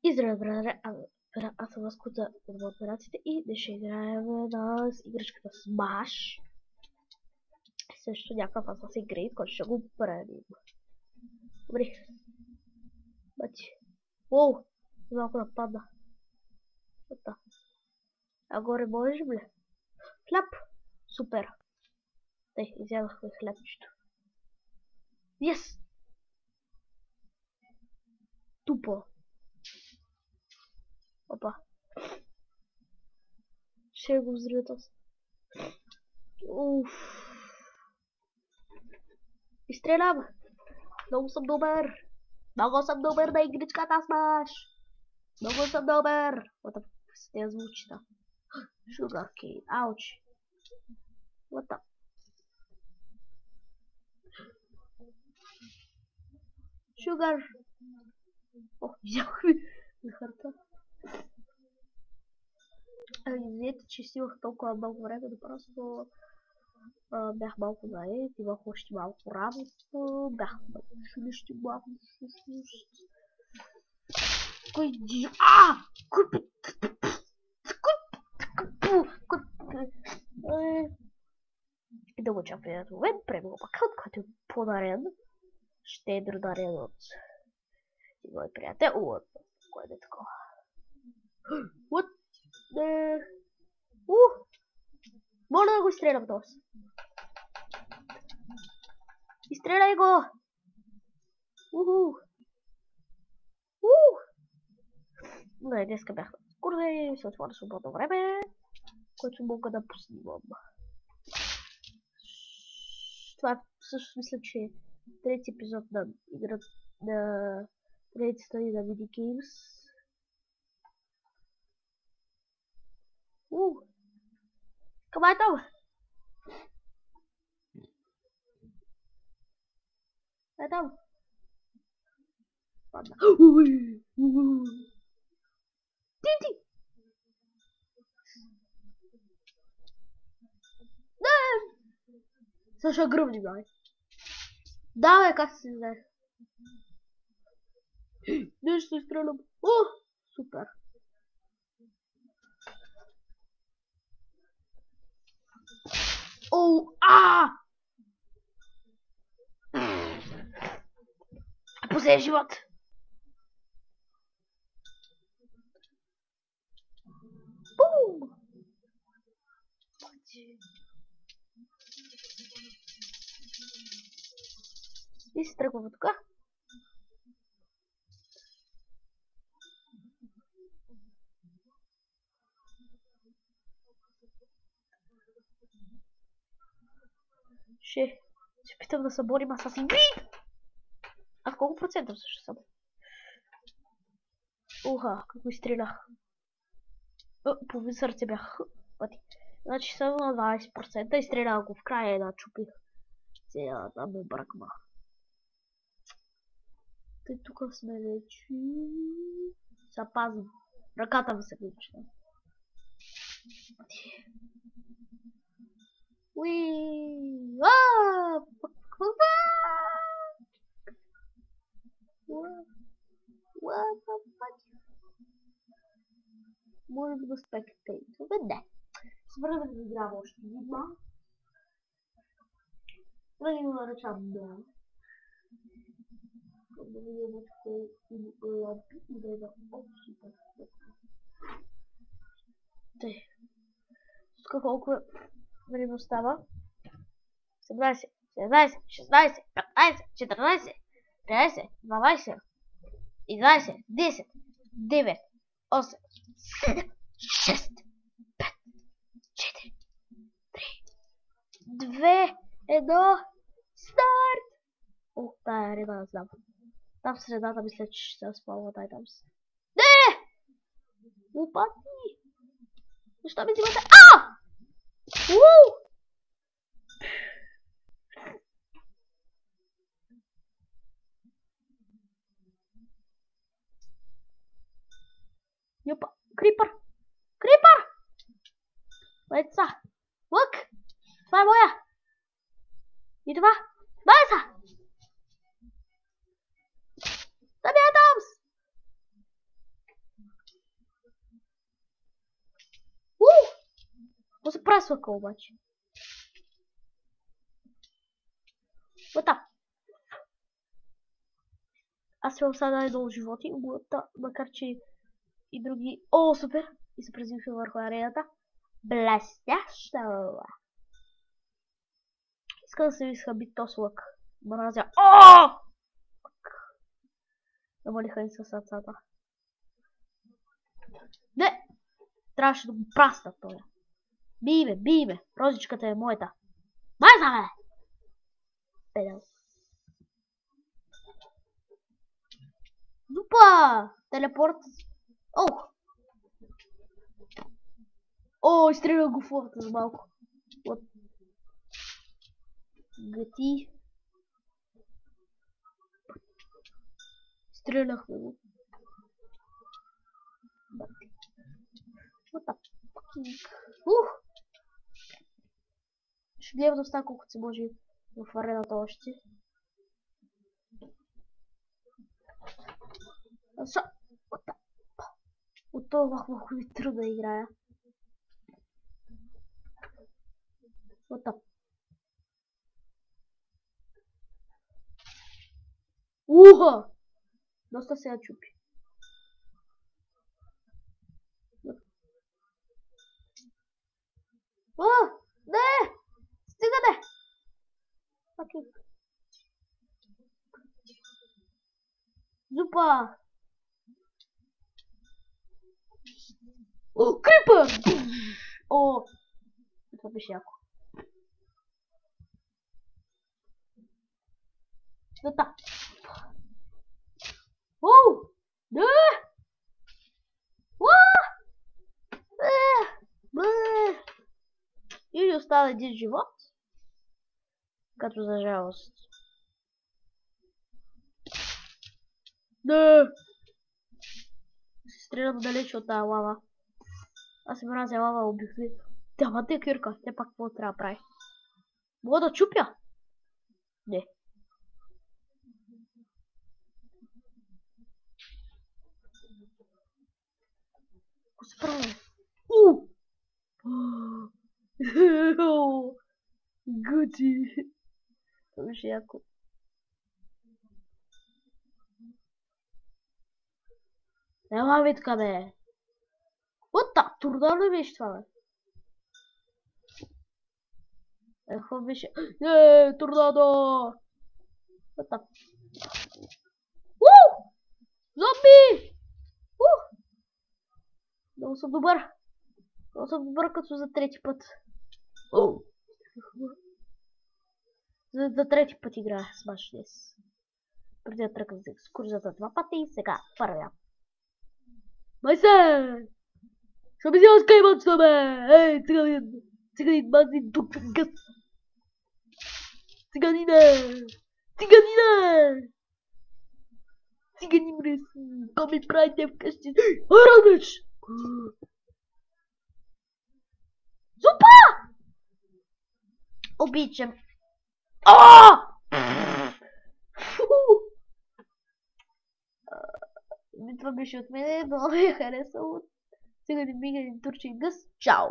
Израел, аз съм Ласкута от операциите и да ще играем на играчката Smash. Също някакъв Assassin's Creed, който ще го правим. Добре. Бати. Оу! Малко да падна. Ето. А горе можеш, бе? Хляб! Супер! Тъй, изядахме хлябчето. Yes! Тупо. Опа. Ще го взривят аз. Уф. Изстрелям. Много съм добър. Много съм добър на игричката Smash. Много съм добър. What the fuck с тези звучита? Sugar cane. Ауч. What the? Sugar. О, взяхме захарта. Извинете, че си имах толкова много време, но просто бях малко заед, имах още малко работа, бях много шумещи малко всъщност. Кой ди... И да го чапя в момент, премога аккаунт, който е подарен. Щедро дарен от мой приятел. Кое е такова? What? Моля да го изстрелям този. Изстреляй го! Не, днеска бях на курсе, се отворя свободно време, което мога да поснимам. Това също мисля, че е трети епизод на играта на трети страни на Mini Games. Къде е там? Е там. Падна. Ти! Не! Също гръбни, бе. Да, бе, как се знае? Нещо изстрелям. О, супер. О, Последен живот. Бум! И се тръгваме тук. Ще се питам да съборим Assassin's Creed. А колко процента също съм? Уха, как го изстрелях. Половин сърце бях. Пъти. Значи съм на 20% и стрелях го в края и начупих цялата му бръкма. Тъй тук сме вече. Запазим. Ръката ми се включва. Може да спектейтове? Не. Свърна да играва още една. Да ги го наречам да. Да видим още лампи и да има супер. Тъй. Тук колко време остава? 17, 17, 16, 15, 14, 13, 12, 11, 10, 9, 8, 7, 6, 5, 4, 3, 2, 1, старт! О, тая риба не знам. Там в средата мисля, че ще се спалва тай там. Не! Упати! Защо ми взимате? Юпа! Крипър! Крипър! Леца! Лък! Това е моя! И това! Байса! Да ми е тамс! Какво се прасвака обаче? Ота. Аз имам сега най-долу животи, макар че и други... О, супер! И се призивиха върху арената. Блестящо! Искам да се изхъби този лък. Мразя. О! Намалиха ни със сърцата. Не! Трябваше да го прасна той. Бий ме! Розичката е моята. Майза ме! Педал. Опа! Телепорт. Ох! О, изстреля го в лъвата за малко. Вот. Гати. Стрелахме го. Вот так. Ще гледам да остана колкото се може в арената още. От това малко ми трудно да играя. Вот так. Уха! Доста се я чупи. О! Не! Стигане! Окей. Зупа! О, крипър! О! Това беше яко. Да. Оу! Да! И остава един живот. Като за жалост. Да! Се стрелям далече от тази лава. Аз се мразя лава обикновено. Тя те кирка, те пак какво трябва да прави? Мога да чупя? Не. Какво се прави? Гути. Това беше яко. Няма битка, бе. Ота, торнадо беше това, бе. Какво беше? Торнадо! Ота. Зомби! Много съм добър. Много съм добър като за трети път. За трети път играя с Smash днес. Преди да тръкам за екскурзията два пъти и сега първия. Майсе! Що ми взема скаймънчето, бе? Ей, циганин, мазин, тук, гъс! Циганине! Циганине! Циганин рез! Ко ми правите вкъщи? Робиш! Зупа! Обичам. Това беше от мене, много ми е харесало. Сега не мига ни турчи гъс. Чао!